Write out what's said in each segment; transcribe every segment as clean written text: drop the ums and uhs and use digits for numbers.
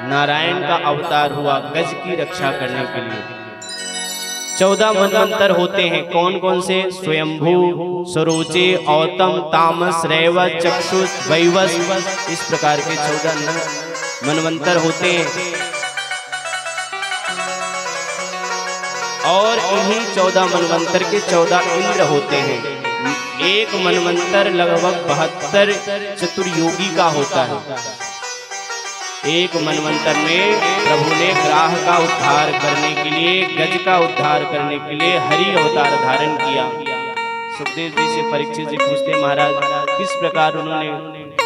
नारायण का अवतार हुआ गज की रक्षा करने के लिए। 14 मनवंतर होते हैं। कौन कौन से? स्वयंभू, सरोचे, औतम, तामस, रैवत, चक्षुष, वैवस, इस प्रकार के 14 मनवंतर होते हैं। और इन्हीं 14 मनवंतर के 14 इंद्र होते हैं। एक मनवंतर लगभग 72 चतुर्योगी का होता है। एक मनवंतर में प्रभु ने ग्राह का उद्धार करने के लिए, गज का उद्धार करने के लिए हरि अवतार धारण किया। सुखदेव जी से परीक्षित जी पूछते, महाराज किस प्रकार उन्होंने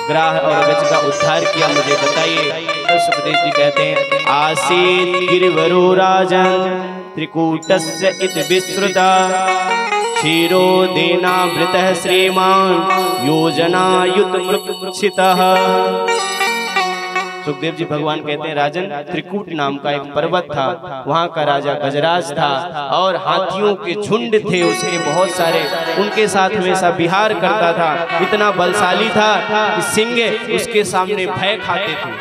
ग्राह और गज का उद्धार किया, मुझे बताइए। तो सुखदेव जी कहते हैं, आसीत गिरिवरो राजन त्रिकूटस्य इत विश्रुता क्षीरोदेनावृतः श्रीमान योजनायुत मृक्षितः। सुखदेव जी भगवान कहते हैं, राजन त्रिकूट नाम का एक पर्वत था, वहाँ का राजा गजराज था और हाथियों के झुंड थे उसके बहुत सारे, उनके साथ हमेशा विहार करता था। इतना बलशाली था कि सिंह उसके सामने भय खाते थे।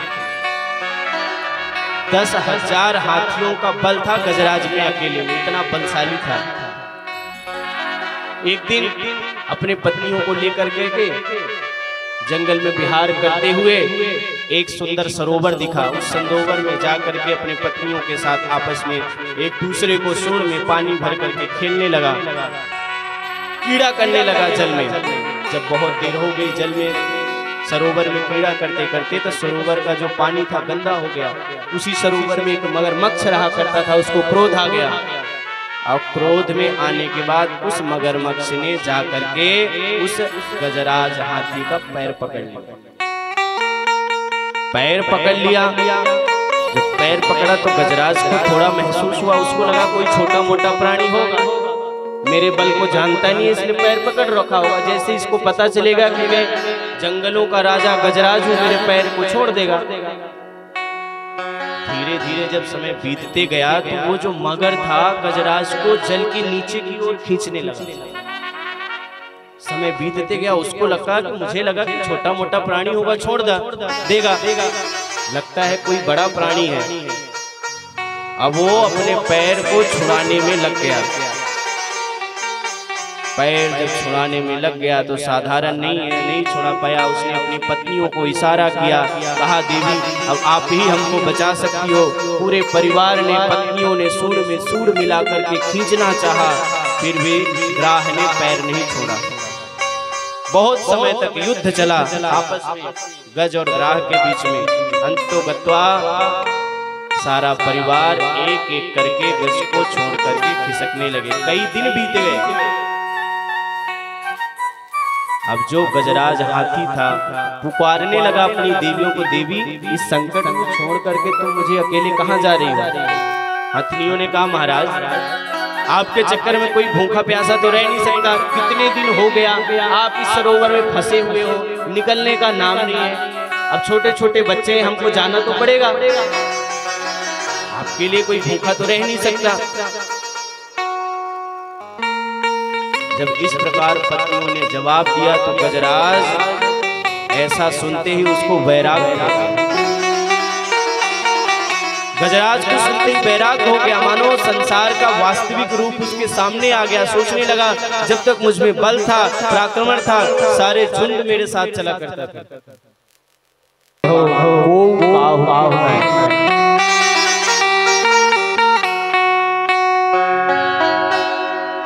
10,000 हाथियों का बल था गजराज में अकेले में, इतना बलशाली था। एक दिन अपने पत्नियों को लेकर के जंगल में विहार करते हुए एक सुंदर सरोवर दिखा। उस सरोवर में जाकर के अपने पत्नियों के साथ आपस में एक दूसरे को सूंड में पानी भर करके खेलने लगा, कीड़ा करने लगा जल में। जब बहुत देर हो गई जल में सरोवर में कीड़ा करते करते, तो सरोवर का जो पानी था गंदा हो गया। उसी सरोवर में एक मगरमच्छ रहा करता था, उसको क्रोध आ गया। और क्रोध में आने के बाद उस मगरमच्छ ने जाकर के उस गजराज हाथी का पैर पकड़ लिया। पैर पकड़ लिया, जब पैर पकड़ा तो गजराज को थोड़ा महसूस हुआ, उसको लगा कोई छोटा मोटा प्राणी होगा, मेरे बल को जानता नहीं है इसलिए पैर पकड़ रखा होगा। जैसे इसको पता चलेगा कि मैं जंगलों का राजा गजराज हूँ, मेरे पैर को छोड़ देगा। धीरे धीरे जब समय बीतते गया तो वो जो मगर था गजराज को जल के नीचे की ओर खींचने लगा। समय बीतते गया, उसको लगा कि मुझे लगा कि छोटा मोटा प्राणी होगा, छोड़ देगा, लगता है कोई बड़ा प्राणी है। अब वो अपने पैर को छुड़ाने में लग गया। पैर जब छुड़ाने में लग गया तो साधारण नहीं छुड़ा पाया। उसने अपनी पत्नियों को इशारा किया, कहा देवी अब आप ही हमको बचा सकती हो। पूरे परिवार ने, पत्नियों ने सूंड में सूंड मिला करके खींचना चाहा, फिर भी ग्राह ने पैर नहीं छोड़ा। बहुत समय तक युद्ध चला आपस में गज और ग्राह के बीच में। अंतोगत्वा सारा परिवार एक एक करके गज को छोड़ करके खिसकने लगे। कई दिन बीत गए। अब जो गजराज हाथी था पुकारने लगा अपनी देवियों को, देवी इस संकट को छोड़ करके तुम मुझे अकेले कहाँ जा रही हो? हथनियों ने कहा, महाराज आपके चक्कर में कोई भूखा प्यासा तो रह नहीं सकता। कितने दिन हो गया आप इस सरोवर में फंसे हुए हो, निकलने का नाम नहीं है। अब छोटे छोटे बच्चे हैं, हमको जाना तो पड़ेगा। आपके लिए कोई भूखा तो रह नहीं सकता। जब इस प्रकार पत्नियों ने जवाब दिया तो गजराज ऐसा सुनते ही उसको वैराग हो गया। गजराज को सुनते ही वैराग हो गया, मानो संसार का वास्तविक रूप उसके सामने आ गया। सोचने लगा, जब तक मुझ में बल था, पराक्रमण था, सारे झुंड मेरे साथ चला करता था।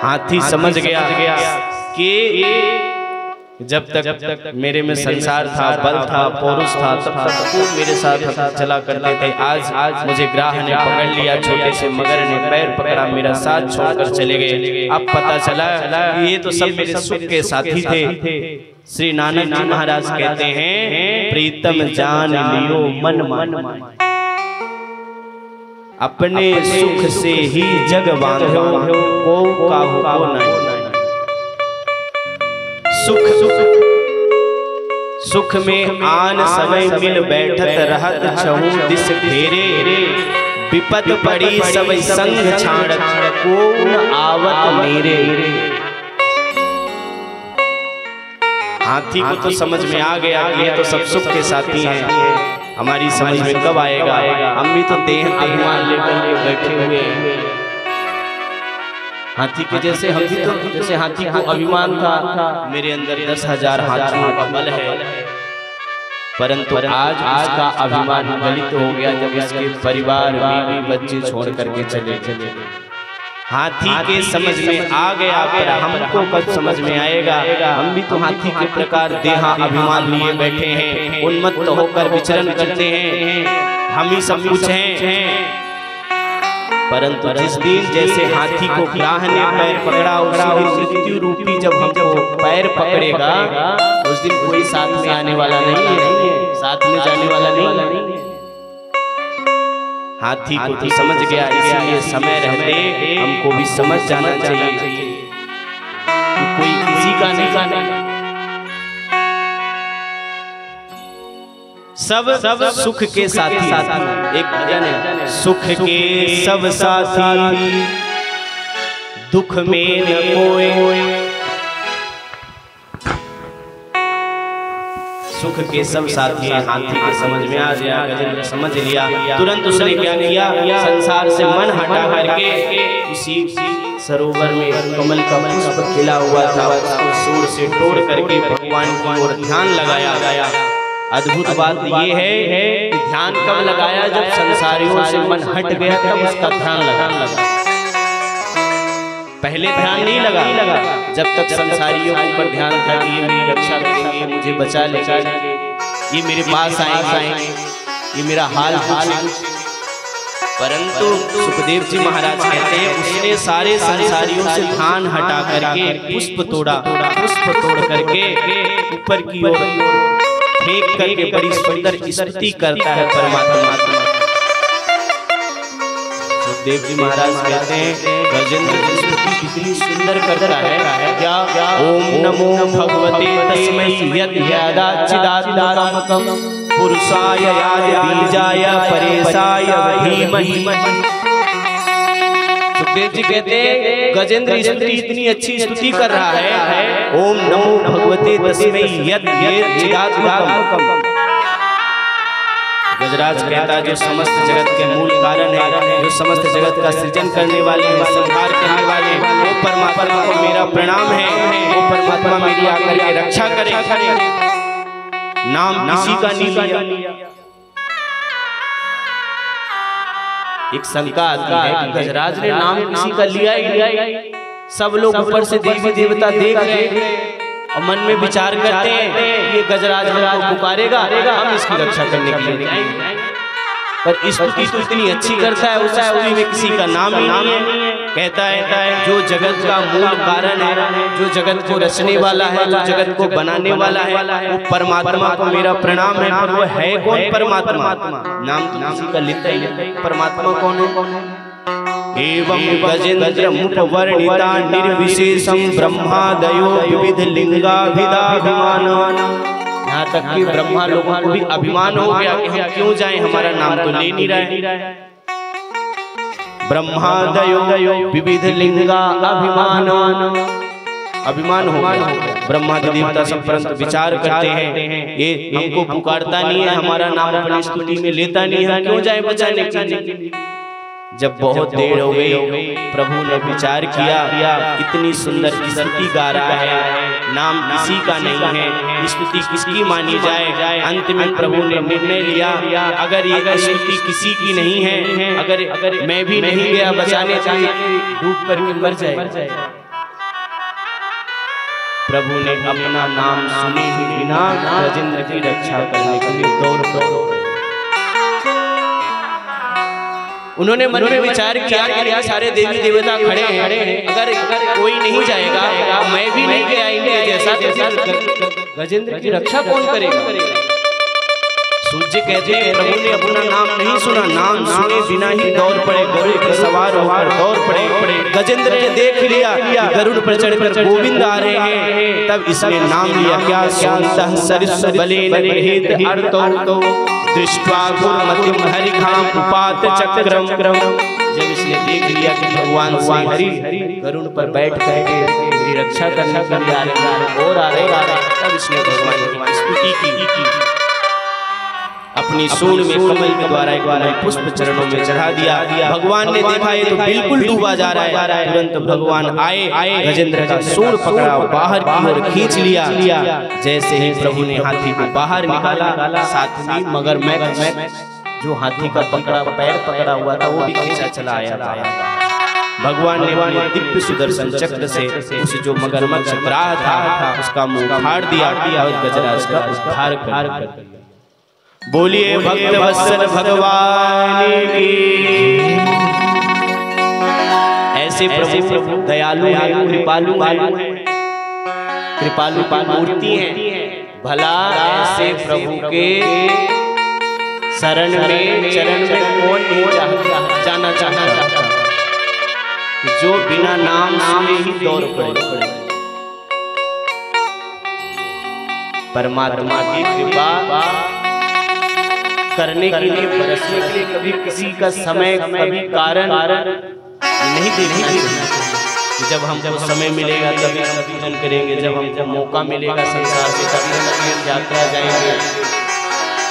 हाथी समझ गया कि जब तक मेरे में संसार था, बल था, पौरुष था, तब तक वो मेरे साथ चला करते थे। आज मुझे ग्राह ने पकड़ लिया, छोटे से मगर ने पैर पकड़ा, मेरा साथ छोड़कर चले गए। अब पता चला ये तो सब मेरे सुख के साथी थे। श्री नानक जी महाराज कहते हैं, प्रीतम जान लियो मन मान, अपने सुख से ही जग बांधो, को काहू नहीं। सुख में आन समय मिल बैठत रहत छहु दिस घेरे, विपत पड़ी सब संग छाड़त को आवत मेरे। हाथी को तो समझ में आ गया कि ये तो सब सुख के साथी हैं। हमारी समझ में कब आएगा? हम भी तो देह अभिमान लेकर के बैठे हुए हैं हाथी के जैसे। हम भी तो जैसे हाथी को अभिमान था मेरे अंदर 10,000 हाथियों का बल है, परंतु आज इसका अभिमान गलित हो गया जब इसके परिवार बीवी बच्चे छोड़ करके चले। हाथी के समझ में आ गया, पर हमको कब समझ में आएगा? हम भी तो हाथी के प्रकार देहा अभिमान लिए बैठे हैं, उन्मत्त होकर विचरण करते हैं, हम ही सब कुछ हैं। परंतु जिस दिन जैसे हाथी को ग्राह ने पैर पकड़ा, उसी मृत्यु रूपी जब हमको पैर पकड़ेगा, उस दिन कोई साथ में आने वाला नहीं है, साथ में जाने वाला नहीं है। हाथी को तो समझ गया, इसलिए समय रहते हमको भी समझ जाना चाहिए कि कोई किसी का नहीं। सब सुख के साथी, एक भजन है, सुख के सब साथी दुख में न कोई। सुख के सब साथी हाथी के समझ में आ गया, गजेंद्र समझ लिया, तुरंत उसने क्या किया? संसार से मन हटा करके उसी सरोवर में कमल का पुष्प खिला हुआ था, उसको सूर से तोड़ करके भगवान की ओर ध्यान लगाया। अद्भुत बात ये है कि ध्यान कब लगाया? जब संसारियों से मन हट गया तब उसका ध्यान लगा। पहले ध्यान नहीं लगा, जब तक संसारियों के ऊपर ध्यान था कि ये मेरी रक्षा करेंगे, मुझे बचा लेंगे, ये मेरे पास आएंगे, ये मेरा हाल पूछेंगे। परंतु सुखदेव जी महाराज कहते हैं उसने सारे संसारियों से ध्यान हटा करके पुष्प तोड़ा, पुष्प तोड़ करके ऊपर की ओर फेंक करके बड़ी सुंदर स्तुति करता है परमात्मा। सुखदेव जी महाराज कहते हैं गजेंद्र की स्तुति कितनी सुंदर करता है क्या? ओम नमो भगवते तस्मै यद्यदाचिदात्माकं पुरुषाय आदि बीजाय परेशाय धीमहि। सुखदेव जी कहते हैं गजेंद्र स्तुति इतनी अच्छी स्तुति कर रहा है, ओम नमो भगवते तस्मै यद्यदात्माकं। गजराज कहता जो समस्त जगत के मूल कारण है, जो समस्त जगत का सृजन करने वाले हैं, संहार करने वाले हैं, वो परमात्मा को मेरा प्रणाम है, वो परमात्मा मेरी आकर के रक्षा करे। नाम किसी का नहीं लिया। एक शंका आती है कि गजराज ने नाम किसी का लिया ही। सब लोग ऊपर से देवी देवता देख रहे हैं और मन में विचार करते हैं ये गजराज हमको पुकारेगा, हम इसकी रक्षा करने के लिए जाएंगे। पर स्तुति तो इतनी अच्छी करता है, उस स्तुति में किसी का नाम ही नहीं है। कहता है जो जगत का मूल कारण है, जो जगत को रचने वाला है, जो जगत को बनाने वाला है, वो परमात्मा को मेरा प्रणाम है। पर वो है कौन? परमात्मा। नाम तो किसी का लेता ही, परमात्मा कौन है? एवं गजेंद्र मुपवर्णिता निर्विशेषम ब्रह्मादयो विविध लिंगाभिधाभिमान। यहाँ तक कि ब्रह्मा लोगों को भी अभिमान हो गया कि हम क्यों जाएं, हमारा नाम तो ले नहीं रहे। ब्रह्मादयो विविध लिंगा अभिमान, अभिमान हो गया। ब्रह्मा देवता सब परंतु विचार करते हैं ये हमको पुकारता नहीं है, हमारा नाम अपनी स्तुति में लेता नहीं है, क्यों जाए बचाने के लिए। जब बहुत देर हो गई प्रभु ने विचार किया इतनी सुंदर स्तुति गा रहा है, नाम किसी का नहीं है, स्तुति किसकी मानी जाए। अंत में प्रभु ने निर्णय लिया अगर ये स्तुति किसी की नहीं है, अगर मैं भी नहीं गया बचाने के लिए, डूब करके मर जाए। प्रभु ने अपना नाम सुने ही बिना गजेंद्र की रक्षा करने के लिए दौड़ पड़े। उन्होंने मन में विचार किया कि सारे देवी देवता खड़े हैं, अगर कोई नहीं जाएगा मैं भी नहीं गया इनके जैसा, गजेंद्र की रक्षा कौन करेगा। सूर्य कहते हैं प्रभु ने अपना नाम नहीं सुना, नाम सुने बिना ही दौड़ पड़े, गरुड़ पर सवार होकर दौड़ पड़े। गजेंद्र ने देख लिया गरुड़ पर चढ़कर गोविंद आ रहे हैं, तब इसने नाम लिया क्या शांतः सरिस बलेन बृहत अर्तो दृष्ट्वा गुरुमतिम हरिखाम उपात चक्रम। जब इसने देख लिया कि भगवान श्री हरि गरुड़ पर बैठ करके मेरी रक्षा करने के लिए आ रहे, तब इसने भगवान की स्तुति की। अपनी सूंड में कमल के द्वारा एक बार पुष्प चरणों में चढ़ा दिया। भगवान ने देखा ये तो बिल्कुल डूबा जा रहा है। तुरंत भगवान आए, गजेंद्र का सूंड पकड़ा, बाहर की ओर खींच लिया। जैसे ही प्रभु ने हाथी को बाहर निकाला, साथ ही मगरमच्छ जो हाथी का पैर पकड़ा हुआ था वो भी खींचा चला आया था। भगवान ने अपने दिव्य सुदर्शन चक्र से उस जो मगरमच्छ ग्राह था उसका मुंह फाड़ दिया और गजराज का उद्धार कर दिया। बोलिए भक्त वत्सल भगवान की। ऐसे प्रभु दयालु हैं, कृपालु हैं, कृपालु की मूर्ति है। भला ऐसे प्रभु के शरण में चरण में कौन नहीं जाना चाहता, जो बिना नाम सुने ही दौड़ पड़े। परमात्मा की कृपा करने के लिए, बरसने के लिए कभी किसी का समय, कभी कारण नहीं देखना चाहिए। जब हमको समय मिलेगा तभी हम पूजन करेंगे, जब हमको मौका मिलेगा संसार से तभी हम तीर्थ यात्रा जाएंगे,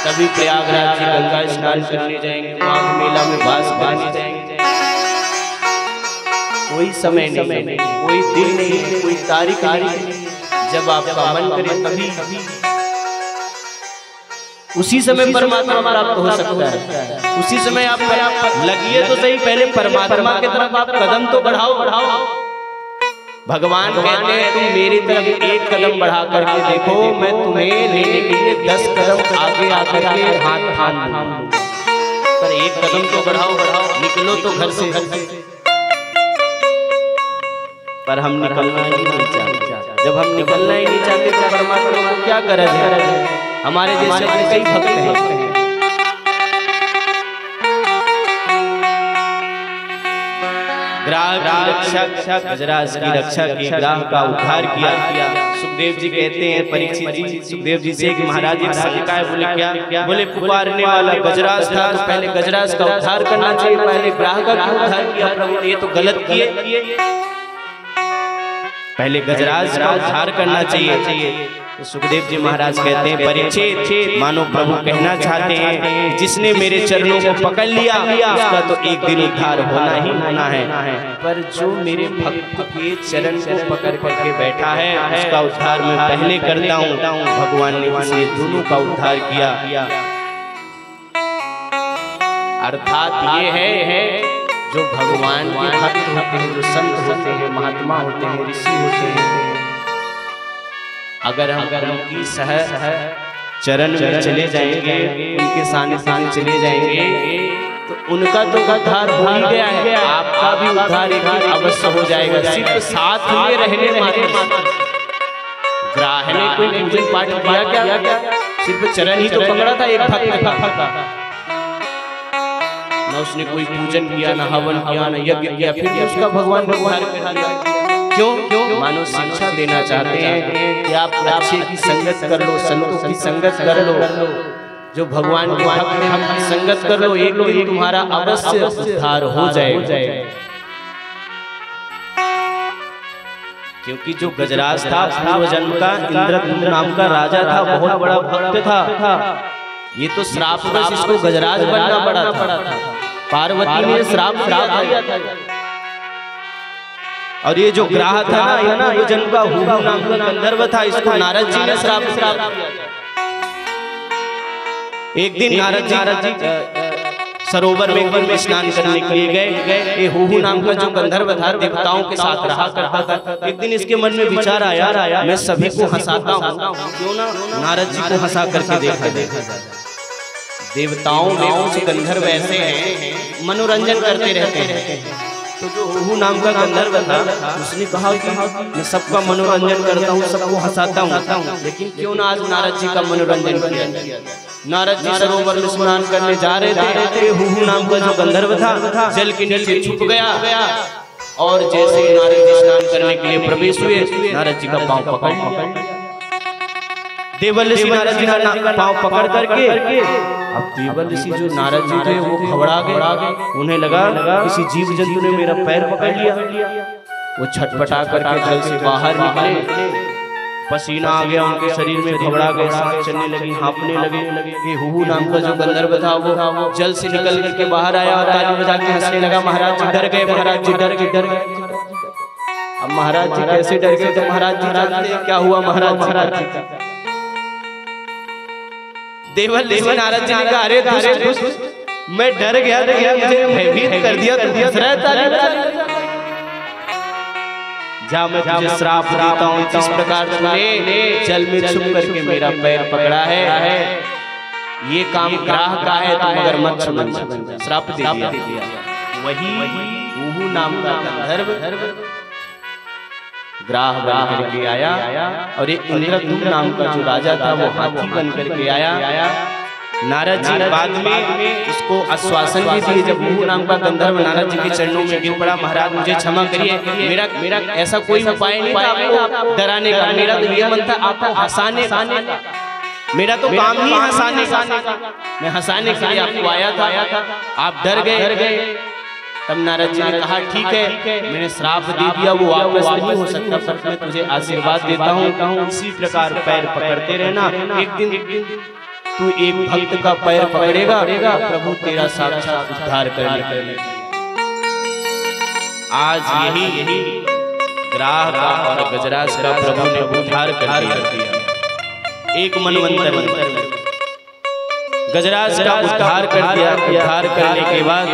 तभी प्रयागराज जी गंगा स्नान करने जाएंगे, माघ मेला में वास करने जाएंगे। कोई समय नहीं, कोई दिन नहीं, कोई तारीख नहीं। जब आपका मन करे तभी उसी समय परमात्मा प्राप्त हो सकता है। उसी समय आप लगिए तो सही, पहले परमात्मा की तरफ आप कदम तो बढ़ाओ। भगवान कहते हैं तुम मेरी तरफ एक कदम बढ़ा करके देखो, मैं तुम्हें लेने के लिए 10 कदम आगे आकर के हाथ थाम दूं। पर एक कदम तो बढ़ाओ, निकलो तो घर से। पर हम निकलना ही नहीं चाहते। जब हम निकलना ही नहीं चाहते तो परमात्मा को क्या गरज है? हमारे जैसे कई भक्त हैं। ग्राह की रक्षा, गजराज की रक्षा की, ग्राह का उद्धार किया। सुखदेव जी कहते हैं परीक्षित जी सुखदेव जी से कि महाराज एक शंका है। बोले क्या? बोले पुकारने वाला गजराज था तो पहले गजराज का उद्धार करना चाहिए, पहले ग्राह का क्यों उद्धार किया प्रभु ने? ये तो गलत किए, पहले गजराज का उद्धार करना चाहिए। तो सुखदेव जी महाराज कहते हैं परीक्षित, मानो प्रभु कहना चाहते हैं जिसने मेरे चरणों को पकड़ लिया उसका तो एक दिन उद्धार होना ही होना है। पर जो मेरे भक्त के चरण को पकड़ करके बैठा है उसका उद्धार मैं पहले करता हूँ। भगवान ने इसलिए दोनों का उद्धार किया। अर्थात ये है जो भगवान के भक्त होते हैं, जो संत होते हैं, महात्मा होते हैं, ऋषि होते हैं, अगर उनकी चरण में चले जाएंगे, उनके सानिध्य चले जाएंगे तो उनका तो उद्धार हो ही गया है, आपका भी उद्धार अवश्य हो जाएगा। सिर्फ साथ में रहने मात्र। ग्राह ने कोई पूजन पाठ किया क्या? सिर्फ चरण ही तो पकड़ा था एक भक्त का, न उसने कोई पूजन किया, न हवन किया, न यज्ञ किया, फिर भी उसका भगवान उद्धार कर दिया। क्यों? मानो शिक्षा देना चाहते हैं कि आप अच्छे की संगत कर लो, संतों की संगत कर लो, जो भगवान के भक्त हैं उनकी संगत कर लो, एक दिन तुम्हारा अवश्य उद्धार हो जाए। क्योंकि जो गजराज था पूर्व जन्म का इंद्रद्युम्न नाम का राजा था, बहुत बड़ा भक्त था। ये तो श्राप में इसको गजराज बनना पड़ा था। पार्वती ने श्राप दिया था। और ये जो ग्राह था ना, ये जन्म का हुहू नाम का गंधर्व था, इसको नारद जी ने श्राप दिया। एक दिन नारद जी सरोवर में स्नान करने के लिए गए। ये हुहू नाम का जो गंधर्व था देवताओं के साथ रहा करता था। एक दिन इसके मन में विचार आया, मैं सभी को हंसाता हूँ, क्यों ना नारद जी को हंसा करके देखा जाए। देवताओं में कुछ गंधर्व ऐसे हैं मनोरंजन करते रहते हैं। तो जो हुहू नाम का गंधर्व था उसने कहा कि मैं सबका मनोरंजन करता हूँ, सबको हंसाता हूँ, लेकिन क्यों ना आज नारद जी का मनोरंजन किया। नारद जी सरोवर में स्नान करने जा रहे थे, हुहू नाम का जो गंधर्व था जल के नीचे छुप गया और जैसे ही नारद जी स्नान करने के लिए प्रवेश हुए, नारद जी का पांव पकड़ लिया। देवल ऋषि नारद जी का पांव पकड़ करके, अब देवल ऋषि जो नारद जी थे वो घबरा गए। उन्हें लगा किसी जीव जंतु ने मेरा पैर पकड़ लिया। वो छटपटा करके जल से बाहर निकले, पसीना आ गया उनके शरीर में, घबरा गए, सांस चलने लगी, हाँफने लगे। ये हुहू नाम का जो गंधर्व था वो जल से निकल करके बाहर आया और ताली बजा के हंसने लगा। महाराज जी डर गए, महाराज जी डर गए। अब महाराज जी कैसे डर गए? तो महाराज जी जानते हैं क्या हुआ महाराज जी का। देवल ऋषि नारद जी ने कहा, अरे दुष्ट, मैं डर गया, मुझे भयभीत कर दिया, जा मैं तुझे श्राप देता हूँ। जिस प्रकार तूने जल में छुप करके मेरा पैर पकड़ा है, ये काम ग्राह का है, तुम मगर मत बन जा। श्राप दे दिया। वही हुहू नाम का गंधर्व ग्राह बन करके आया और ये इंद्रदुम्न नाम का जो राजा था वो हाथी बन करके आया। नारद जी बाद में उसको आश्वासन भी दिए। जब हुहू नाम का गंधर्व नारद जी के चरणों में गिर पड़ा, महाराज मुझे क्षमा करिए, मेरा ऐसा कोई उपाय नहीं था आपको डराने का, मेरा तो ये मन था आपको हंसाने का, मेरा तो काम ही हंसाने का, मैं हंसाने के लिए आपको आया था, आप डर गए। तब नारद जी ने कहा, ठीक है, मैंने श्राप दे दिया, वो वापस नहीं हो सकता, पर मैं तुझे आशीर्वाद देता हूँ, इसी प्रकार पैर पकड़ते रहना। एक दिन तू एक भक्त का पैर पकड़ेगा, प्रभु तेरा साक्षात उद्धार करेगा। आज यही ग्राह का और गजराज का प्रभु ने उद्धार कर दिया। एक मनवंतर में गजराज का उद्धार कर दिया। उद्धार करने के बाद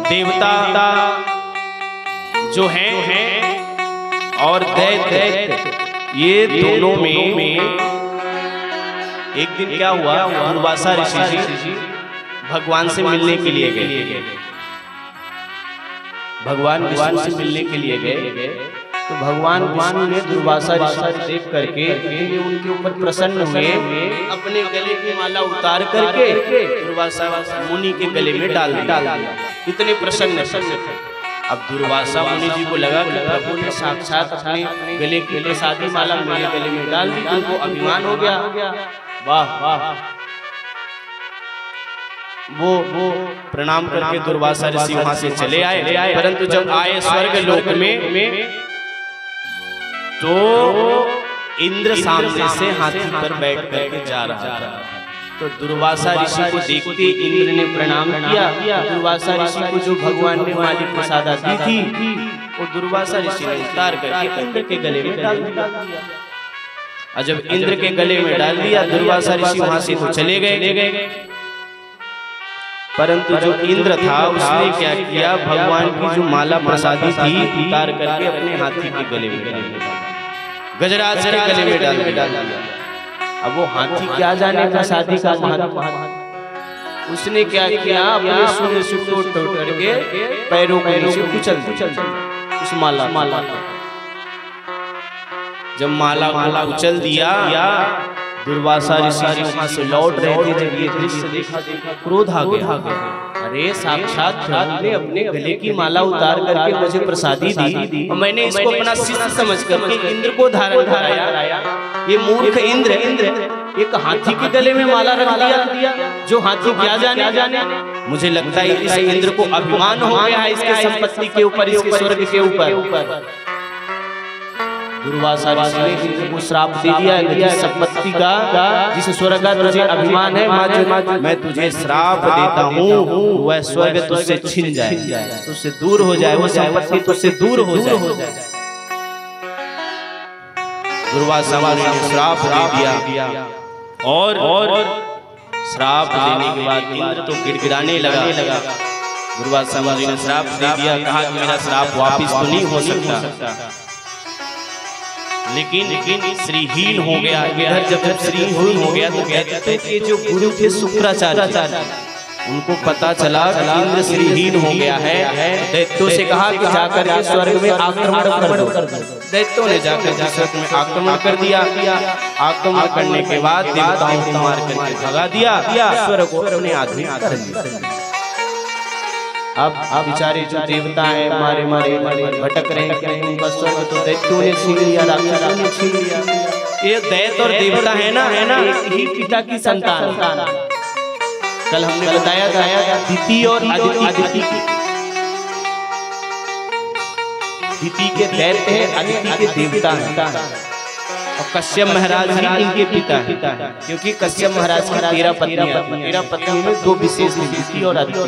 देवता जो हैं और दैत्य, ये दोनों में एक दिन क्या हुआ, दुर्वासा ऋषि भगवान से मिलने के लिए गए। भगवान विष्णु से मिलने के लिए गए तो भगवान विष्णु ने दुर्वासा ऋषि देख करके उनके ऊपर प्रसन्न हुए, अपने गले की माला उतार करके दुर्वासा मुनि के गले में डाल दिया। इतने प्रसन्न थे। अब दुर्वासा मुनि जी को लगा कि प्रभु ने साक्षात अपने गले की प्रसादी माला मेरे गले में डाल दी, उनको अभिमान हो गया। वाह वाह। वो प्रणाम करके दुर्वासा ऋषि वहां से चले आए, परंतु जब आए स्वर्ग लोक में तो इंद्र सामने से हाथी पर बैठ करके जा रहा था। तो दुर्वासा ऋषि को देखते इंद्र ने प्रणाम किया। दुर्वासा ऋषि को जो भगवान ने माली प्रसादा दी थी वो दुर्वासा ऋषि ने उतार करके इंद्र के गले में डाल दिया। और जब इंद्र के गले में डाल दिया, दुर्वासा ऋषि वहां से तो चले गए, परंतु जो इंद्र था उसने क्या किया, भगवान की जो माला प्रसादी थी उतार करके अपने हाथी के गले में डाल दिया, गजराज के गले में डाल दिया। अब वो हाथी क्या जाने प्रसादी का महत्व, उसने क्या किया, अपने सूंड से तोड़ करके पैरों को नीचे कुचल दिया उस माला। जब माला कुचल दिया, दुर्वासा ऋषि वहां से लौट रहे थे, जब ये दृश्य देखा क्रोध आ गया। अरे साक्षात प्रभु ने अपने गले की माला उतार करके मुझे प्रसादी दी और मैंने इसको अपना शिष्य समझ करके इंद्र को धारण कराया। ये मूर्ख इंद्र एक हाथी के गले में माला रख दिया, जो हाथी क्या जाने। मुझे लगता है इस इंद्र को अभिमान हो गया है इसके संपत्ति के ऊपर, इसके स्वर्ग के ऊपर। दुर्वासा ऋषि ने इंद्र को श्राप दे दिया है, जिस संपत्ति का, जिस स्वर्ग का तुझे अभिमान है, मैं तुझे श्राप देता हूँ, वह स्वर्ग तुझसे छिन जाए, तुझसे दूर हो जाए, वो संपत्ति तुझसे दूर हो जाए। दुर्वासा ने श्राप दे दिया और श्राप देने के बाद इंद्र तो गिड़गिड़ाने लगा। दुर्वासा ने श्राप दे दिया, कहा कि मेरा श्राप वापिस तो नहीं हो सकता, लेकिन श्रीहीन हो गया। इधर जब श्रीहीन हो गया तो कहते कि जो गुरु थे शुक्राचार्य, उनको पता चला कि इंद्र श्रीहीन हो गया है। दैत्यों से कहा कि जाकर के स्वर्ग में आक्रमण कर दो। दैत्यों ने जाकर स्वर्ग में आक्रमण कर दिया। आक्रमण करने के बाद देवताओं को मार करके भगा दिया, स्वर्ग को अपने आधीन कर लिया। अब बेचारे जो देवता हैं मारे भटक रहे हैं, उनका स्वर्ग तो दैत्यों ने छीन लिया, राक्षसों ने छीन लिया। ये दैत्य और देवता है ना, एक ही पिता की संतान। कल हमने बताया था दिति और अदिति। दिति के दैत्य है, अदिति के देवता है। और कश्यप महाराज ही इनके पिता हैं, क्योंकि कश्यप महाराज की 13 पत्नियां थी। 13 पत्नियों में 2 विशेष थी, दिति और अदिति।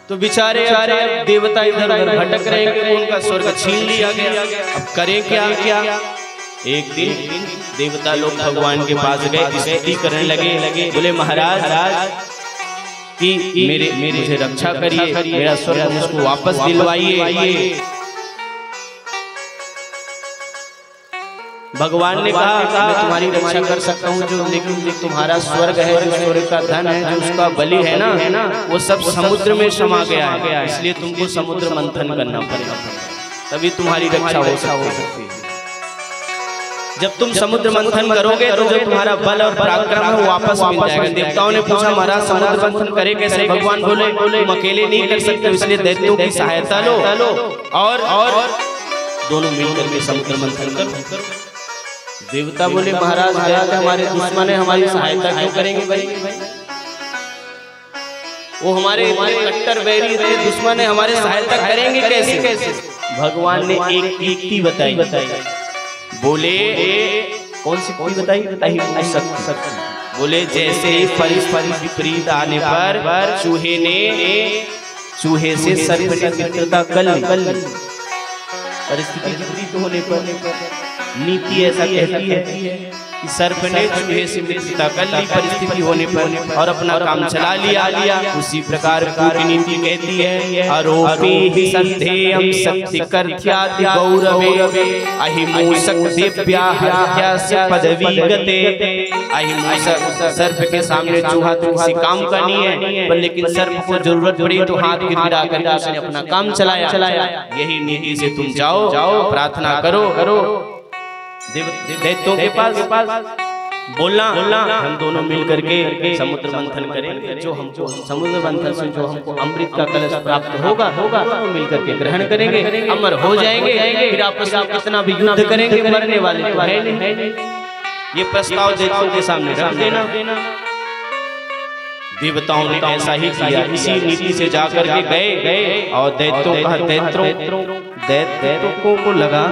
तो बेचारे देवता इधर उधर भटक रहे हैं, उनका स्वर्ग छीन लिया गया। अब करें क्या? एक दिन देवता लोग भगवान के पास गए, स्तुति करने लगे, बोले महाराज कि मुझे रक्षा करिए, मेरा स्वर्ग मुझको वापस दिलवाइए। भगवान ने कहा मैं तुम्हारी रक्षा कर सकता हूँ, लेकिन जो तुम्हारा स्वर्ग है, जो स्वर्ग का धन है, जो उसका बलि है ना, वो सब समुद्र में समा गया है, इसलिए तुमको समुद्र मंथन करना पड़ेगा, तभी तुम्हारी रक्षा हो सकती है। जब तुम समुद्र मंथन करोगे तो जो तुम्हारा बल और पराक्रम है वो वापस मिल जाएगा। देवताओं ने पूछा महाराज समुद्र मंथन करे कैसे? भगवान बोले तुम अकेले नहीं कर सकते, इसलिए दैत्यों की सहायता लो और दोनों मिलकर के समुद्र मंथन करो। देवता बोले महाराज हमारे दुश्मन है, हमारी सहायता क्यों करेंगे भाई? वो हमारे कट्टर बैरी थे, दुश्मन है, हमारे सहायता करेंगे कैसे? भगवान ने एक युक्ति बताई। बोले कौन सी बताई? बोले जैसे परिस्थिति विपरीत आने पर चूहे से सर्प ने मित्रता कर ली, परिस्थिति विपरीत होने पर नीति ऐसा कहती है कि सर्प ने चूहे से मित्रता कर ली परिस्थिति होने पर और अपना काम चला लिया। उसी प्रकार कूटनीति कहती है आरोपी ही संधेयं शक्ति कर्त्यादि गौरवे अहिमूषक दिव्याहत्यास्य पदवीगते। अहिमूषक सर्प के सामने चूहा तो किसी काम का नहीं है, पर लेकिन सर्प को जरूरत पड़ी तो हाथ गिरा कर उसने अपना काम चलाया। यही नीति से तुम जाओ प्रार्थना करो दैत्यों के पास बोलना हम दोनों मिल करके समुद्र मंथन करेंगे, जो हमको समुद्र मंथन से जो हमको अमृत का कलश प्राप्त होगा दोनों मिल करके ग्रहण करेंगे, अमर हो जाएंगे, फिर आपस में कितना भी युद्ध करेंगे मरने वाले तो है नहीं। ये प्रस्ताव दैत्यों के सामने रख देना। देवताओं ने ऐसा ही किया, इसी नीति से जाकर के गए और दैत्यों को लगा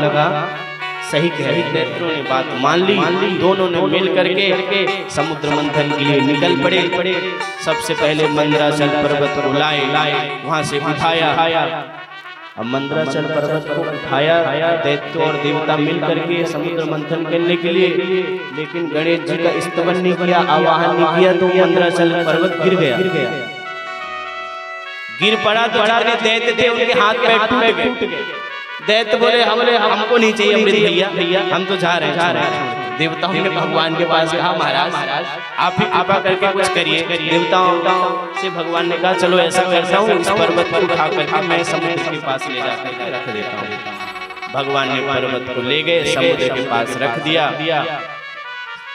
सही कह रही। दैत्यों ने बात मान ली, दोनों ने मिल करके समुद्र मंथन के लिए निकल पड़े। सबसे पहले मंदराचल पर्वत को लाए, वहां से उठाया। अब मंदराचल पर्वत को उठाया दैत्य और देवता मिल करके समुद्र मंथन करने के लिए, लेकिन गणेश जी का स्तवन नहीं किया, आवाहन नहीं किया, तो मंदराचल पर्वत गिर गया। गिर पड़ा तो जितने दैत्य थे उनके हाथ पैर टूट गए। दैत्य बोले हमको नहीं चाहिए अमृत भैया, हम तो जा रहे हैं। देवताओं ने भगवान के पास कहा महाराज आप ही कृपा करके कुछ करिए। देवताओं से भगवान ने कहा चलो ऐसा करता हूँ, इस पर्वत को उठा करके मैं समुद्र के पास ले जाकर रख देता हूँ। भगवान ने पर्वत को ले गए, समुद्र के पास रख दिया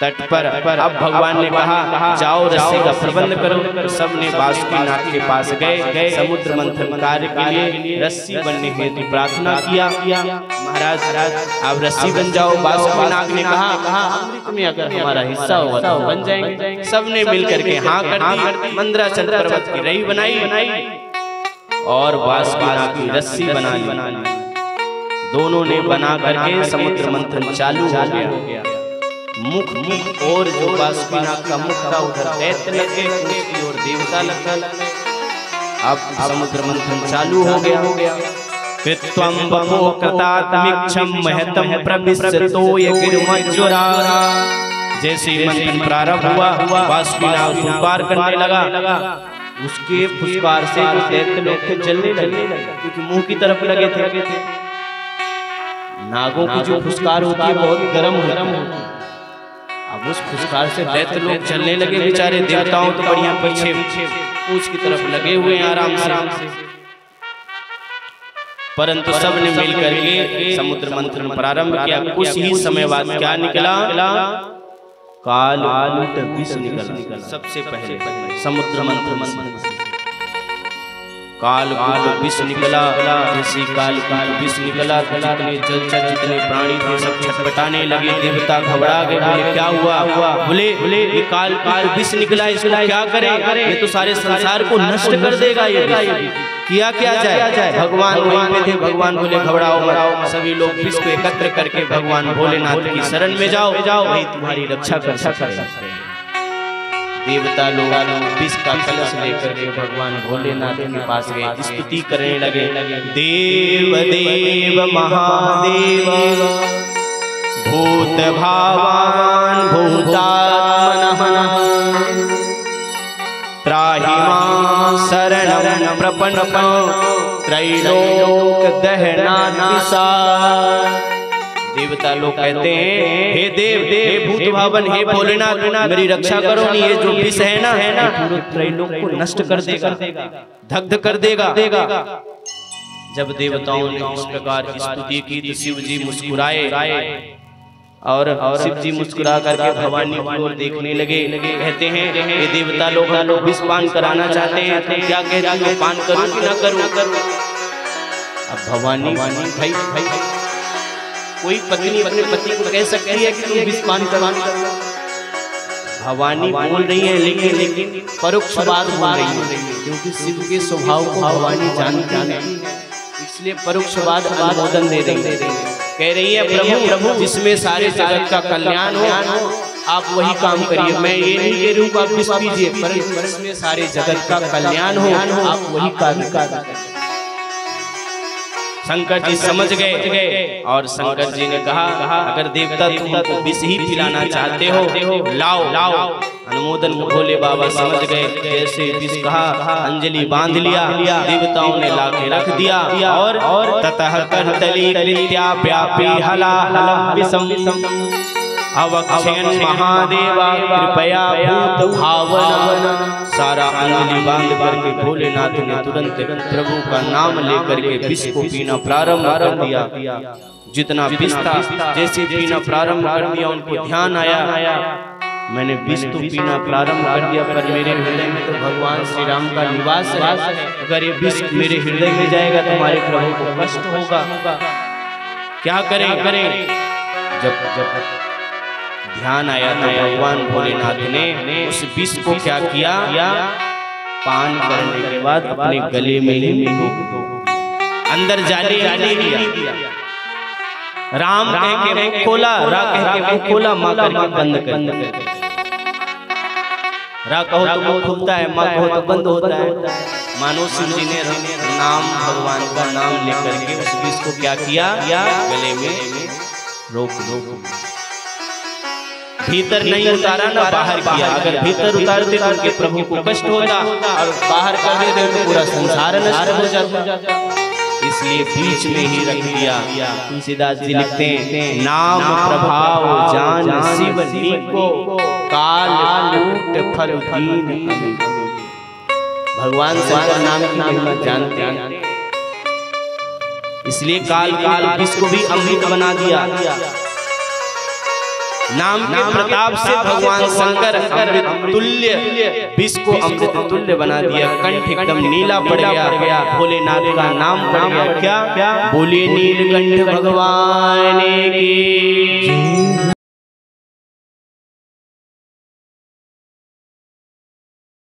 तट पर। अब भगवान ने कहा जाओ रस्सी का प्रबंध करो। सबने बासुकीनाथ के पास गए, समुद्र मंथन कार्य के लिए रस्सी बनने हेतु प्रार्थना किया। महाराज आप रस्सी बन जाओ। बासुकीनाथ ने कहा अमृत में अगर हमारा हिस्सा होगा तो बन जाएंगे। सबने मिलकर के हाँ कर दी। मंदराचल पर्वत की रही बनाई और बासुकीनाथ की रस्सी बना ली। दोनों ने बना करके समुद्र मंथन चालू हो गया। मुख और जो बासुकीनाथ का मुख था उधर दैत्य लगे, उसकी ओर देवता लगा। अब समुद्र मंथन चालू हो गया। कृत्वं बपो कृतात्मिक्षं महतं प्रविशतो यगिर्मज्जुरा। जैसे मंथन प्रारंभ हुआ, बासुकीनाथ फुफकार करने लगा। उसके फुफकार से जो दैत्य लोग थे जलने लगे, क्योंकि मुंह की तरफ लगे थे। नागों की जो फुफकार होती है बहुत गर्म होती है। अब उस फुफकार से दैत्य लोग चलने लगे। बेचारे देवताओं तो बढ़िया पीछे पूंछ की तरफ लगे हुए हैं आराम से। परंतु सबने मिलकर के समुद्र मंथन प्रारंभ किया। कुछ ही समय बाद क्या निकला? कालूट विष निकला। सबसे पहले समुद्र मंथन काल कूट विष निकला, जैसे काल कूट विष निकला तो जितने जलचर जितने प्राणी थे सब छटपटाने लगे। देवता घबरा गए, बोले क्या हुआ? बोले ये काल कूट विष निकला, इसको क्या करें? ये तो सारे संसार को नष्ट कर देगा। ये किया क्या जाए? भगवान वहीं पे थे। भगवान बोले घबराओ मत, सभी लोग विष को एकत्र करके भगवान भोलेनाथ की शरण में जाओ, वही तुम्हारी रक्षा कर सकते हैं। देवता लोग विष का कलश लेकर के भगवान भोलेनाथ के पास गए, स्तुति करने लगे। देव देव महादेव भूत भावान भूतात्मनः त्राहि मां शरणं प्रपन्नो त्रैलोक दहनात्। देवता लोग कहते हैं हे देव, हे भूत भावन, हे भोलेनाथ, मेरी रक्षा करो। नहीं ये जो विष है ना पूरे त्रैलोक को नष्ट कर देगा, दग्ध कर देगा। जब देवताओं ने इस प्रकार स्तुति की तो शिव जी मुस्कुराए और शिव जी मुस्कुरा करके भवानी की ओर देखने लगे। कहते हैं ये देवता लोग विष पान कराना चाहते हैं, तो क्या कह रहा है, पान करूं कि ना करूं? अब भवानी भाई कोई पत्नी अपने पति को कह सकती है कि तुम विष पान करवाना? भवानी बोल रही है, लेकिन परोक्ष बात बोल रही है, क्योंकि शिव के स्वभाव को भवानी जानती है, इसलिए परोक्ष बात अनुमोदन दे रही है। कह रही है प्रभु जिसमें सारे जगत का कल्याण हो आप वही काम करिए। मैं ये नहीं कह रही हूँ आप विष पीजिए, पर इसमें सारे जगत का कल्याण हो आप वही कार्य करिए। शंकर जी समझ गए और शंकर जी ने कहा अगर देवता तुम विष ही पिलाना चाहते हो लाओ। अनुमोदन भोले बाबा समझ गए, जैसे विष कहा अंजलि बांध लिया, देवताओं ने लाके रख दिया और ततः तली कृत्या व्यापी हला विषम अवक्षयन महादेवा कृपया भूत भावन। सारा अंजलि बांध करके भोलेनाथ ने तुरंत प्रभु का नाम लेकर के विष को पीना प्रारंभ कर दिया। जितना विष था जैसे पीना प्रारंभ कर दिया उनको ध्यान आया मैंने विष तो पीना प्रारंभ कर दिया, पर मेरे हृदय में तो भगवान श्री राम का निवास है। अगर ये विष मेरे हृदय में जाएगा तो हमारे प्रभु को कष्ट होगा। क्या करें? जब ध्यान आया तो भगवान भोलेनाथ ने उस विष को क्या किया, पान करने के बाद अपने गले में ही अंदर जाने दिया। राम कह के मुंह खोला, रा कह के मुंह खोला, माँ करके बंद कर। रा कहो तो मुंह खुलता है, माँ कहो तो बंद होता है। मानो शिव जी ने नाम भगवान का नाम लेकर के उस विष को क्या किया, गले में रोक भीतर नहीं उतारा ना बाहर किया। अगर भीतर उतारते तो उनके प्रभु को कष्ट होता और बाहर कर देते तो पूरा संसार नष्ट हो जाता। इसलिए बीच में ही रख दिया। तुलसीदास जी लिखते हैं नाम प्रभाव जान शिव नीको काल लूट फल दीन। भगवान शंकर नाम की महिमा जानते हैं, इसलिए काल विष को भी अमृत बना दिया। नाम के प्रताप से भगवान शंकर अमृत तुल्य विष को अमृत तुल्य बना दिया। कंठ एकदम नीला पड़ गया, भोलेनाथ का नाम पड़ गया। क्या बोले नीलकंठ भगवान की।